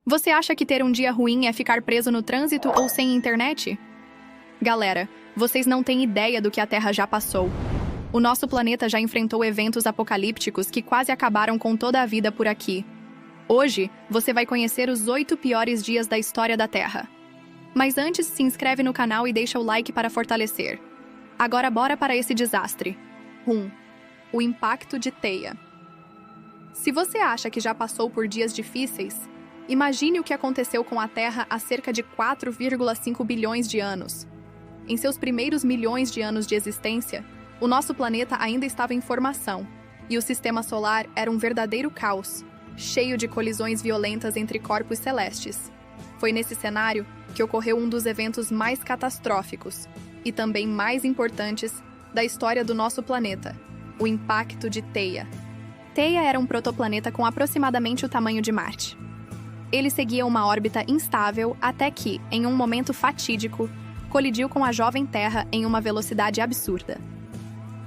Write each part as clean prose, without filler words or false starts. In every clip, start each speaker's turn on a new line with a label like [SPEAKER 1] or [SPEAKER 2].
[SPEAKER 1] Você acha que ter um dia ruim é ficar preso no trânsito ou sem internet? Galera, vocês não têm ideia do que a Terra já passou. O nosso planeta já enfrentou eventos apocalípticos que quase acabaram com toda a vida por aqui. Hoje, você vai conhecer os 8 piores dias da história da Terra. Mas antes, se inscreve no canal e deixa o like para fortalecer. Agora bora para esse desastre. 1. O impacto de Theia. Se você acha que já passou por dias difíceis, imagine o que aconteceu com a Terra há cerca de 4,5 bilhões de anos. Em seus primeiros milhões de anos de existência, o nosso planeta ainda estava em formação, e o sistema solar era um verdadeiro caos, cheio de colisões violentas entre corpos celestes. Foi nesse cenário que ocorreu um dos eventos mais catastróficos, e também mais importantes, da história do nosso planeta, o impacto de Theia. Theia era um protoplaneta com aproximadamente o tamanho de Marte. Ele seguia uma órbita instável até que, em um momento fatídico, colidiu com a jovem Terra em uma velocidade absurda.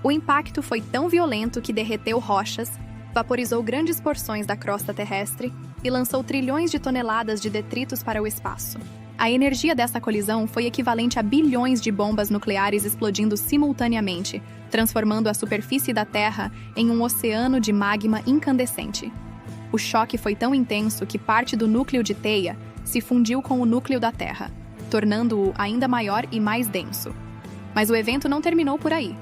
[SPEAKER 1] O impacto foi tão violento que derreteu rochas, vaporizou grandes porções da crosta terrestre e lançou trilhões de toneladas de detritos para o espaço. A energia dessa colisão foi equivalente a bilhões de bombas nucleares explodindo simultaneamente, transformando a superfície da Terra em um oceano de magma incandescente. O choque foi tão intenso que parte do núcleo de Theia se fundiu com o núcleo da Terra, tornando-o ainda maior e mais denso. Mas o evento não terminou por aí.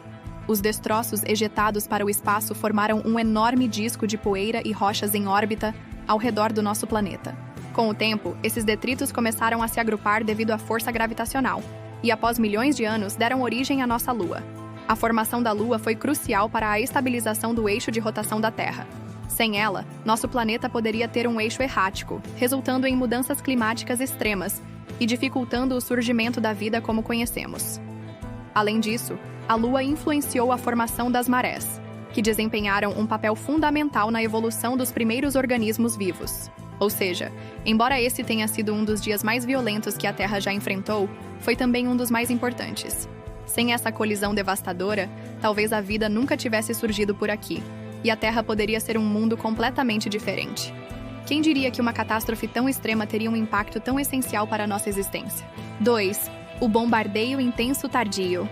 [SPEAKER 1] Os destroços ejetados para o espaço formaram um enorme disco de poeira e rochas em órbita ao redor do nosso planeta. Com o tempo, esses detritos começaram a se agrupar devido à força gravitacional, e após milhões de anos deram origem à nossa Lua. A formação da Lua foi crucial para a estabilização do eixo de rotação da Terra. Sem ela, nosso planeta poderia ter um eixo errático, resultando em mudanças climáticas extremas e dificultando o surgimento da vida como conhecemos. Além disso, a Lua influenciou a formação das marés, que desempenharam um papel fundamental na evolução dos primeiros organismos vivos. Ou seja, embora esse tenha sido um dos dias mais violentos que a Terra já enfrentou, foi também um dos mais importantes. Sem essa colisão devastadora, talvez a vida nunca tivesse surgido por aqui, e a Terra poderia ser um mundo completamente diferente. Quem diria que uma catástrofe tão extrema teria um impacto tão essencial para a nossa existência? 2. O bombardeio intenso tardio.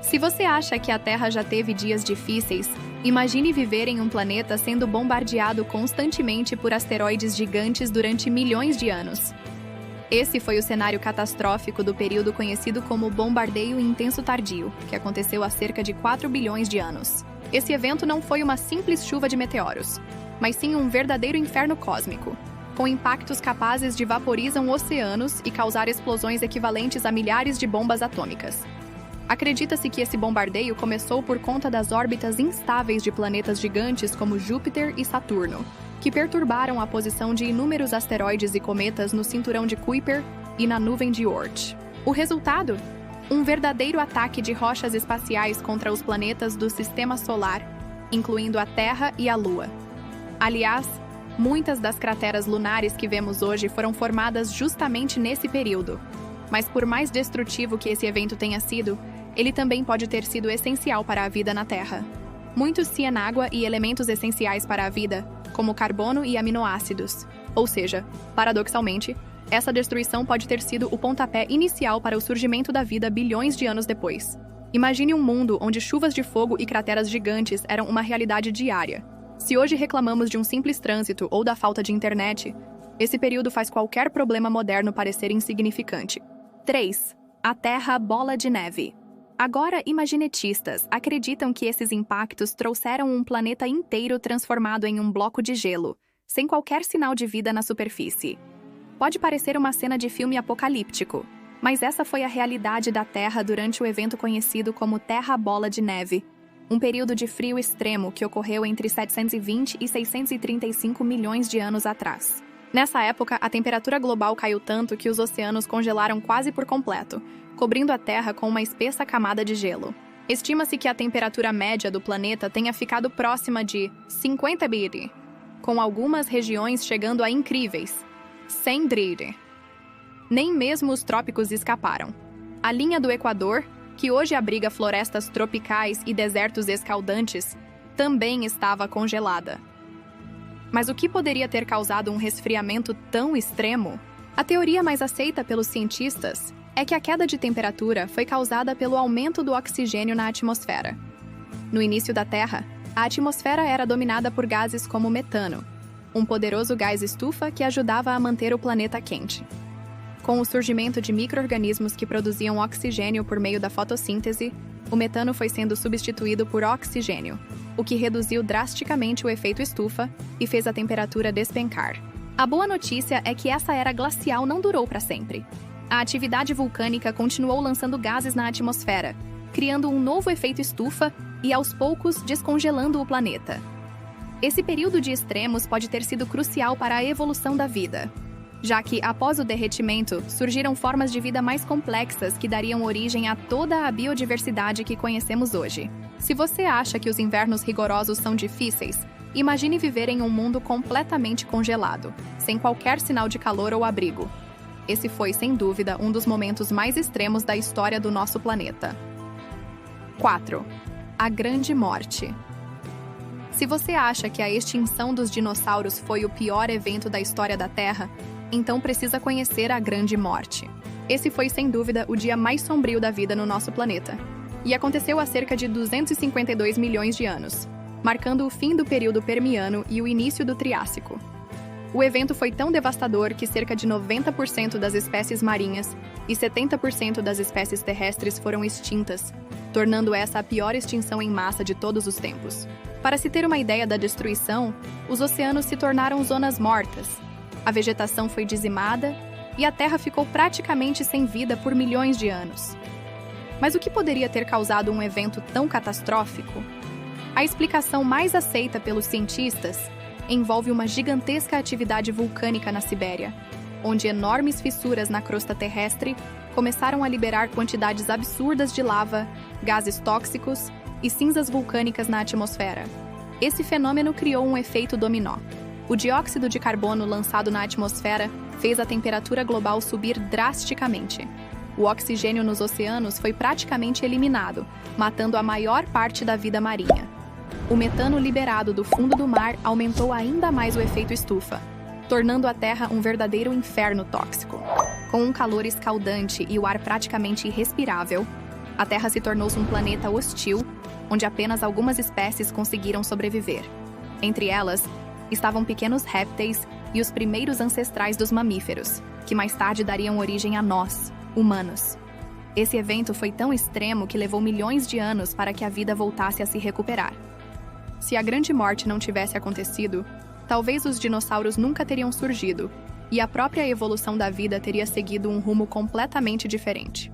[SPEAKER 1] Se você acha que a Terra já teve dias difíceis, imagine viver em um planeta sendo bombardeado constantemente por asteroides gigantes durante milhões de anos. Esse foi o cenário catastrófico do período conhecido como bombardeio intenso tardio, que aconteceu há cerca de 4 bilhões de anos. Esse evento não foi uma simples chuva de meteoros, mas sim um verdadeiro inferno cósmico, com impactos capazes de vaporizar oceanos e causar explosões equivalentes a milhares de bombas atômicas. Acredita-se que esse bombardeio começou por conta das órbitas instáveis de planetas gigantes como Júpiter e Saturno, que perturbaram a posição de inúmeros asteroides e cometas no cinturão de Kuiper e na nuvem de Oort. O resultado? Um verdadeiro ataque de rochas espaciais contra os planetas do Sistema Solar, incluindo a Terra e a Lua. Aliás, muitas das crateras lunares que vemos hoje foram formadas justamente nesse período. Mas por mais destrutivo que esse evento tenha sido, ele também pode ter sido essencial para a vida na Terra. Muitos cianágua e elementos essenciais para a vida, como carbono e aminoácidos. Ou seja, paradoxalmente, essa destruição pode ter sido o pontapé inicial para o surgimento da vida bilhões de anos depois. Imagine um mundo onde chuvas de fogo e crateras gigantes eram uma realidade diária. Se hoje reclamamos de um simples trânsito ou da falta de internet, esse período faz qualquer problema moderno parecer insignificante. 3. A Terra Bola de Neve. Agora, imaginetistas acreditam que esses impactos trouxeram um planeta inteiro transformado em um bloco de gelo, sem qualquer sinal de vida na superfície. Pode parecer uma cena de filme apocalíptico, mas essa foi a realidade da Terra durante o evento conhecido como Terra Bola de Neve, um período de frio extremo que ocorreu entre 720 e 635 milhões de anos atrás. Nessa época, a temperatura global caiu tanto que os oceanos congelaram quase por completo, cobrindo a Terra com uma espessa camada de gelo. Estima-se que a temperatura média do planeta tenha ficado próxima de 50 °C, com algumas regiões chegando a incríveis 100 °C. Nem mesmo os trópicos escaparam. A linha do Equador, que hoje abriga florestas tropicais e desertos escaldantes, também estava congelada. Mas o que poderia ter causado um resfriamento tão extremo? A teoria mais aceita pelos cientistas é que a queda de temperatura foi causada pelo aumento do oxigênio na atmosfera. No início da Terra, a atmosfera era dominada por gases como metano, um poderoso gás estufa que ajudava a manter o planeta quente. Com o surgimento de micro-organismos que produziam oxigênio por meio da fotossíntese, o metano foi sendo substituído por oxigênio, o que reduziu drasticamente o efeito estufa e fez a temperatura despencar. A boa notícia é que essa era glacial não durou para sempre. A atividade vulcânica continuou lançando gases na atmosfera, criando um novo efeito estufa e, aos poucos, descongelando o planeta. Esse período de extremos pode ter sido crucial para a evolução da vida, já que, após o derretimento, surgiram formas de vida mais complexas que dariam origem a toda a biodiversidade que conhecemos hoje. Se você acha que os invernos rigorosos são difíceis, imagine viver em um mundo completamente congelado, sem qualquer sinal de calor ou abrigo. Esse foi, sem dúvida, um dos momentos mais extremos da história do nosso planeta. 4. A Grande Morte. Se você acha que a extinção dos dinossauros foi o pior evento da história da Terra, então precisa conhecer a Grande Morte. Esse foi, sem dúvida, o dia mais sombrio da vida no nosso planeta. E aconteceu há cerca de 252 milhões de anos, marcando o fim do período Permiano e o início do Triássico. O evento foi tão devastador que cerca de 90% das espécies marinhas e 70% das espécies terrestres foram extintas, tornando essa a pior extinção em massa de todos os tempos. Para se ter uma ideia da destruição, os oceanos se tornaram zonas mortas, a vegetação foi dizimada e a Terra ficou praticamente sem vida por milhões de anos. Mas o que poderia ter causado um evento tão catastrófico? A explicação mais aceita pelos cientistas envolve uma gigantesca atividade vulcânica na Sibéria, onde enormes fissuras na crosta terrestre começaram a liberar quantidades absurdas de lava, gases tóxicos e cinzas vulcânicas na atmosfera. Esse fenômeno criou um efeito dominó. O dióxido de carbono lançado na atmosfera fez a temperatura global subir drasticamente. O oxigênio nos oceanos foi praticamente eliminado, matando a maior parte da vida marinha. O metano liberado do fundo do mar aumentou ainda mais o efeito estufa, tornando a Terra um verdadeiro inferno tóxico. Com um calor escaldante e o ar praticamente irrespirável, a Terra se tornou um planeta hostil, onde apenas algumas espécies conseguiram sobreviver. Entre elas, estavam pequenos répteis e os primeiros ancestrais dos mamíferos, que mais tarde dariam origem a nós, humanos. Esse evento foi tão extremo que levou milhões de anos para que a vida voltasse a se recuperar. Se a Grande Morte não tivesse acontecido, talvez os dinossauros nunca teriam surgido, e a própria evolução da vida teria seguido um rumo completamente diferente.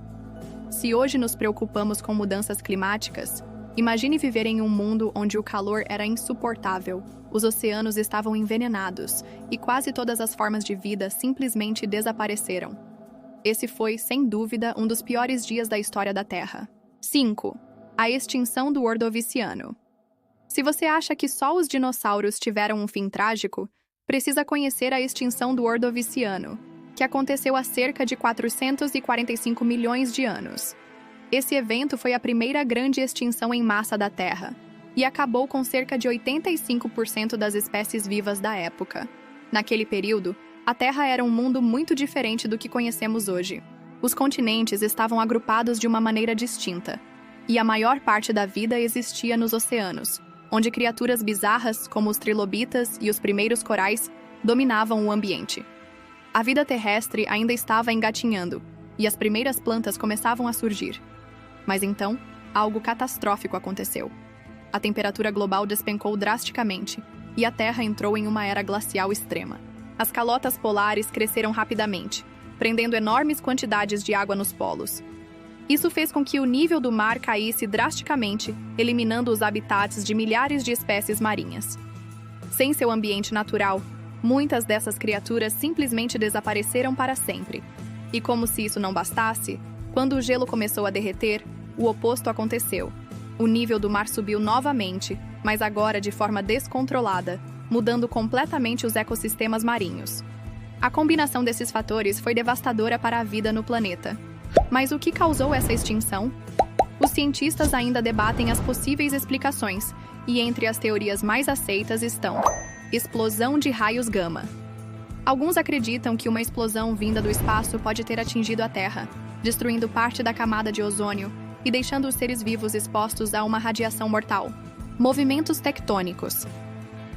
[SPEAKER 1] Se hoje nos preocupamos com mudanças climáticas, imagine viver em um mundo onde o calor era insuportável, os oceanos estavam envenenados e quase todas as formas de vida simplesmente desapareceram. Esse foi, sem dúvida, um dos piores dias da história da Terra. 5. A extinção do Ordoviciano. Se você acha que só os dinossauros tiveram um fim trágico, precisa conhecer a extinção do Ordoviciano, que aconteceu há cerca de 445 milhões de anos. Esse evento foi a primeira grande extinção em massa da Terra e acabou com cerca de 85% das espécies vivas da época. Naquele período, a Terra era um mundo muito diferente do que conhecemos hoje. Os continentes estavam agrupados de uma maneira distinta, e a maior parte da vida existia nos oceanos, onde criaturas bizarras, como os trilobitas e os primeiros corais, dominavam o ambiente. A vida terrestre ainda estava engatinhando, e as primeiras plantas começavam a surgir. Mas então, algo catastrófico aconteceu. A temperatura global despencou drasticamente, e a Terra entrou em uma era glacial extrema. As calotas polares cresceram rapidamente, prendendo enormes quantidades de água nos polos. Isso fez com que o nível do mar caísse drasticamente, eliminando os habitats de milhares de espécies marinhas. Sem seu ambiente natural, muitas dessas criaturas simplesmente desapareceram para sempre. E como se isso não bastasse, quando o gelo começou a derreter, o oposto aconteceu. O nível do mar subiu novamente, mas agora de forma descontrolada, mudando completamente os ecossistemas marinhos. A combinação desses fatores foi devastadora para a vida no planeta. Mas o que causou essa extinção? Os cientistas ainda debatem as possíveis explicações, e entre as teorias mais aceitas estão explosão de raios gama. Alguns acreditam que uma explosão vinda do espaço pode ter atingido a Terra, destruindo parte da camada de ozônio e deixando os seres vivos expostos a uma radiação mortal. Movimentos tectônicos.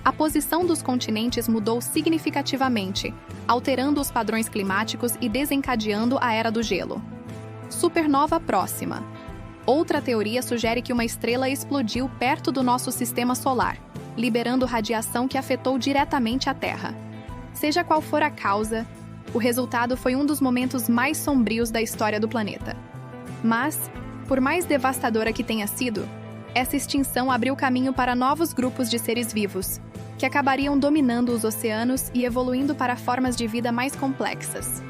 [SPEAKER 1] A posição dos continentes mudou significativamente, alterando os padrões climáticos e desencadeando a Era do Gelo. Supernova próxima. Outra teoria sugere que uma estrela explodiu perto do nosso sistema solar, liberando radiação que afetou diretamente a Terra. Seja qual for a causa, o resultado foi um dos momentos mais sombrios da história do planeta. Mas, por mais devastadora que tenha sido, essa extinção abriu caminho para novos grupos de seres vivos, que acabariam dominando os oceanos e evoluindo para formas de vida mais complexas.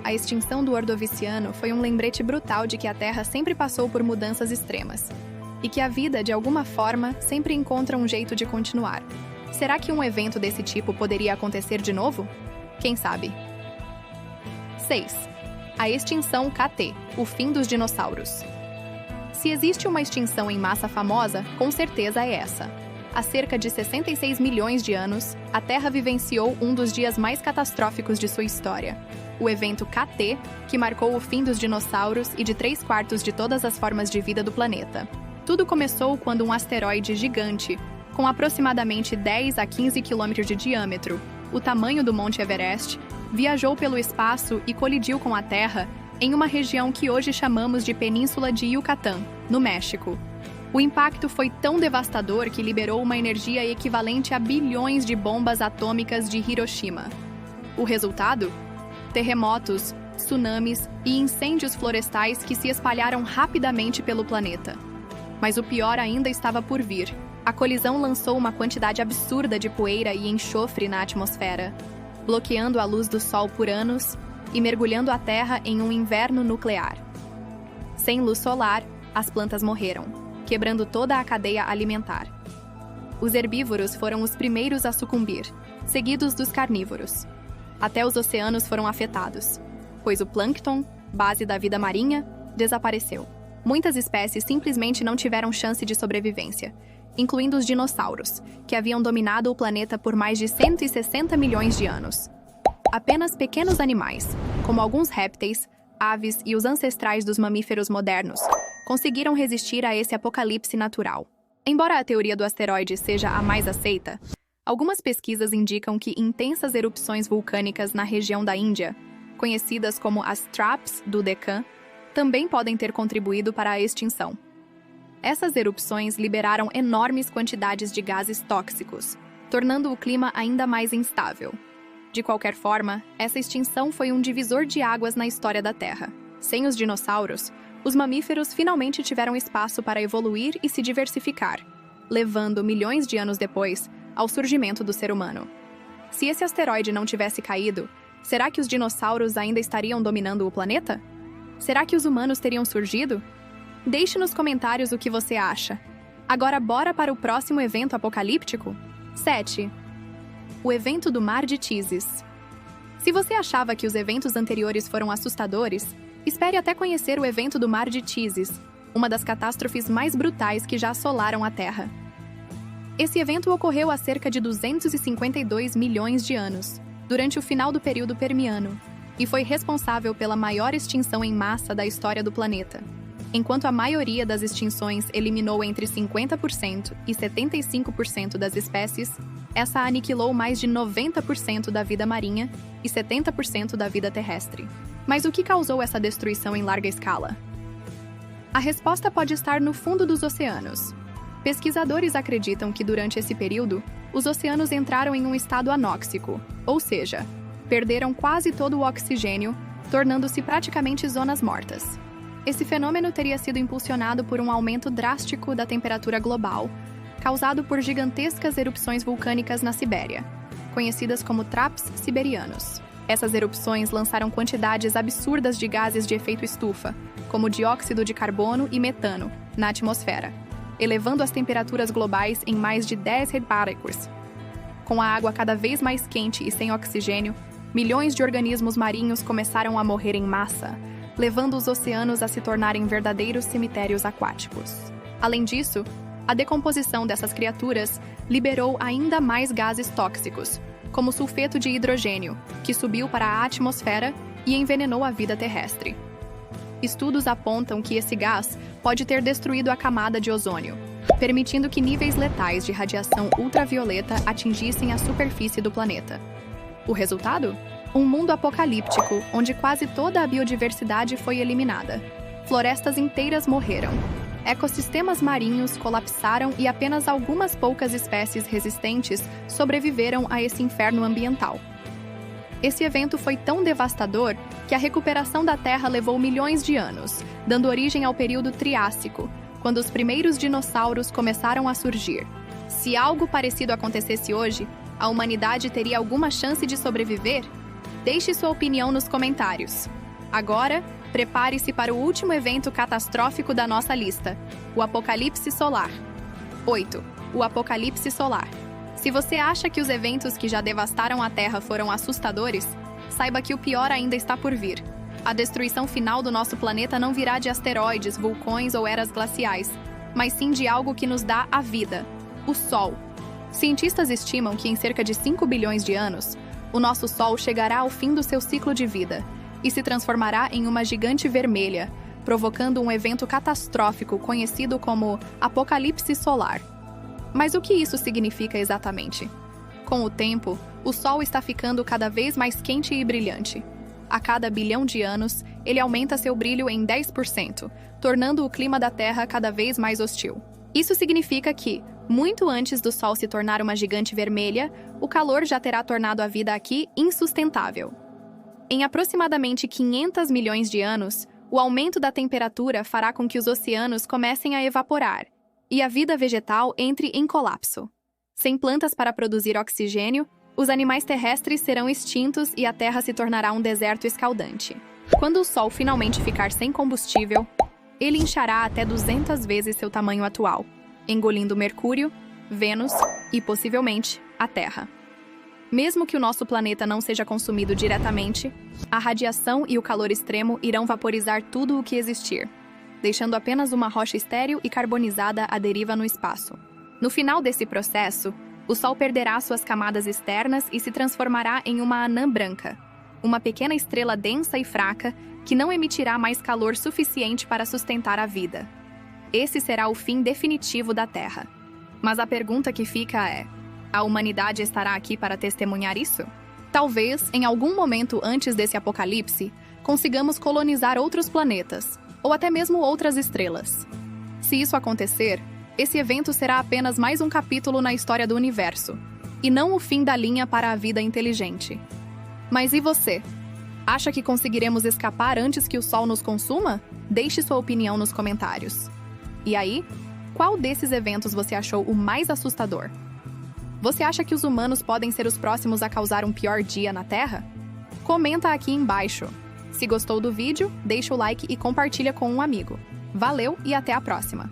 [SPEAKER 1] A extinção do Ordoviciano foi um lembrete brutal de que a Terra sempre passou por mudanças extremas, e que a vida, de alguma forma, sempre encontra um jeito de continuar. Será que um evento desse tipo poderia acontecer de novo? Quem sabe? 6. A extinção KT, o fim dos dinossauros. Se existe uma extinção em massa famosa, com certeza é essa. Há cerca de 66 milhões de anos, a Terra vivenciou um dos dias mais catastróficos de sua história. O evento KT, que marcou o fim dos dinossauros e de 3/4 de todas as formas de vida do planeta. Tudo começou quando um asteroide gigante, com aproximadamente 10 a 15 quilômetros de diâmetro, o tamanho do Monte Everest, viajou pelo espaço e colidiu com a Terra em uma região que hoje chamamos de Península de Yucatán, no México. O impacto foi tão devastador que liberou uma energia equivalente a bilhões de bombas atômicas de Hiroshima. O resultado? Terremotos, tsunamis e incêndios florestais que se espalharam rapidamente pelo planeta. Mas o pior ainda estava por vir. A colisão lançou uma quantidade absurda de poeira e enxofre na atmosfera, bloqueando a luz do Sol por anos e mergulhando a Terra em um inverno nuclear. Sem luz solar, as plantas morreram, quebrando toda a cadeia alimentar. Os herbívoros foram os primeiros a sucumbir, seguidos dos carnívoros. Até os oceanos foram afetados, pois o plâncton, base da vida marinha, desapareceu. Muitas espécies simplesmente não tiveram chance de sobrevivência, incluindo os dinossauros, que haviam dominado o planeta por mais de 160 milhões de anos. Apenas pequenos animais, como alguns répteis, aves e os ancestrais dos mamíferos modernos, conseguiram resistir a esse apocalipse natural. Embora a teoria do asteroide seja a mais aceita, algumas pesquisas indicam que intensas erupções vulcânicas na região da Índia, conhecidas como as TRAPs do Deccan, também podem ter contribuído para a extinção. Essas erupções liberaram enormes quantidades de gases tóxicos, tornando o clima ainda mais instável. De qualquer forma, essa extinção foi um divisor de águas na história da Terra. Sem os dinossauros, os mamíferos finalmente tiveram espaço para evoluir e se diversificar, levando milhões de anos depois ao surgimento do ser humano. Se esse asteroide não tivesse caído, será que os dinossauros ainda estariam dominando o planeta? Será que os humanos teriam surgido? Deixe nos comentários o que você acha. Agora bora para o próximo evento apocalíptico? 7. O evento do Mar de Tisis. Se você achava que os eventos anteriores foram assustadores, espere até conhecer o evento do Mar de Tisis, uma das catástrofes mais brutais que já assolaram a Terra. Esse evento ocorreu há cerca de 252 milhões de anos, durante o final do período Permiano, e foi responsável pela maior extinção em massa da história do planeta. Enquanto a maioria das extinções eliminou entre 50% e 75% das espécies, essa aniquilou mais de 90% da vida marinha e 70% da vida terrestre. Mas o que causou essa destruição em larga escala? A resposta pode estar no fundo dos oceanos. Pesquisadores acreditam que durante esse período, os oceanos entraram em um estado anóxico, ou seja, perderam quase todo o oxigênio, tornando-se praticamente zonas mortas. Esse fenômeno teria sido impulsionado por um aumento drástico da temperatura global, causado por gigantescas erupções vulcânicas na Sibéria, conhecidas como traps siberianos. Essas erupções lançaram quantidades absurdas de gases de efeito estufa, como dióxido de carbono e metano, na atmosfera, elevando as temperaturas globais em mais de 10 hectopascals. Com a água cada vez mais quente e sem oxigênio, milhões de organismos marinhos começaram a morrer em massa, levando os oceanos a se tornarem verdadeiros cemitérios aquáticos. Além disso, a decomposição dessas criaturas liberou ainda mais gases tóxicos, como sulfeto de hidrogênio, que subiu para a atmosfera e envenenou a vida terrestre. Estudos apontam que esse gás pode ter destruído a camada de ozônio, permitindo que níveis letais de radiação ultravioleta atingissem a superfície do planeta. O resultado? Um mundo apocalíptico, onde quase toda a biodiversidade foi eliminada. Florestas inteiras morreram. Ecossistemas marinhos colapsaram e apenas algumas poucas espécies resistentes sobreviveram a esse inferno ambiental. Esse evento foi tão devastador que a recuperação da Terra levou milhões de anos, dando origem ao período Triássico, quando os primeiros dinossauros começaram a surgir. Se algo parecido acontecesse hoje, a humanidade teria alguma chance de sobreviver? Deixe sua opinião nos comentários. Agora, prepare-se para o último evento catastrófico da nossa lista, o Apocalipse Solar. 8. O Apocalipse Solar. Se você acha que os eventos que já devastaram a Terra foram assustadores, saiba que o pior ainda está por vir. A destruição final do nosso planeta não virá de asteroides, vulcões ou eras glaciais, mas sim de algo que nos dá a vida, o Sol. Cientistas estimam que em cerca de 5 bilhões de anos, o nosso Sol chegará ao fim do seu ciclo de vida e se transformará em uma gigante vermelha, provocando um evento catastrófico conhecido como Apocalipse Solar. Mas o que isso significa exatamente? Com o tempo, o Sol está ficando cada vez mais quente e brilhante. A cada bilhão de anos, ele aumenta seu brilho em 10%, tornando o clima da Terra cada vez mais hostil. Isso significa que, muito antes do Sol se tornar uma gigante vermelha, o calor já terá tornado a vida aqui insustentável. Em aproximadamente 500 milhões de anos, o aumento da temperatura fará com que os oceanos comecem a evaporar e a vida vegetal entre em colapso. Sem plantas para produzir oxigênio, os animais terrestres serão extintos e a Terra se tornará um deserto escaldante. Quando o Sol finalmente ficar sem combustível, ele inchará até 200 vezes seu tamanho atual, engolindo Mercúrio, Vênus e, possivelmente, a Terra. Mesmo que o nosso planeta não seja consumido diretamente, a radiação e o calor extremo irão vaporizar tudo o que existir, deixando apenas uma rocha estéril e carbonizada à deriva no espaço. No final desse processo, o Sol perderá suas camadas externas e se transformará em uma anã branca, uma pequena estrela densa e fraca que não emitirá mais calor suficiente para sustentar a vida. Esse será o fim definitivo da Terra. Mas a pergunta que fica é: a humanidade estará aqui para testemunhar isso? Talvez, em algum momento antes desse apocalipse, consigamos colonizar outros planetas, ou até mesmo outras estrelas. Se isso acontecer, esse evento será apenas mais um capítulo na história do universo, e não o fim da linha para a vida inteligente. Mas e você? Acha que conseguiremos escapar antes que o Sol nos consuma? Deixe sua opinião nos comentários. E aí, qual desses eventos você achou o mais assustador? Você acha que os humanos podem ser os próximos a causar um pior dia na Terra? Comenta aqui embaixo. Se gostou do vídeo, deixa o like e compartilha com um amigo. Valeu e até a próxima!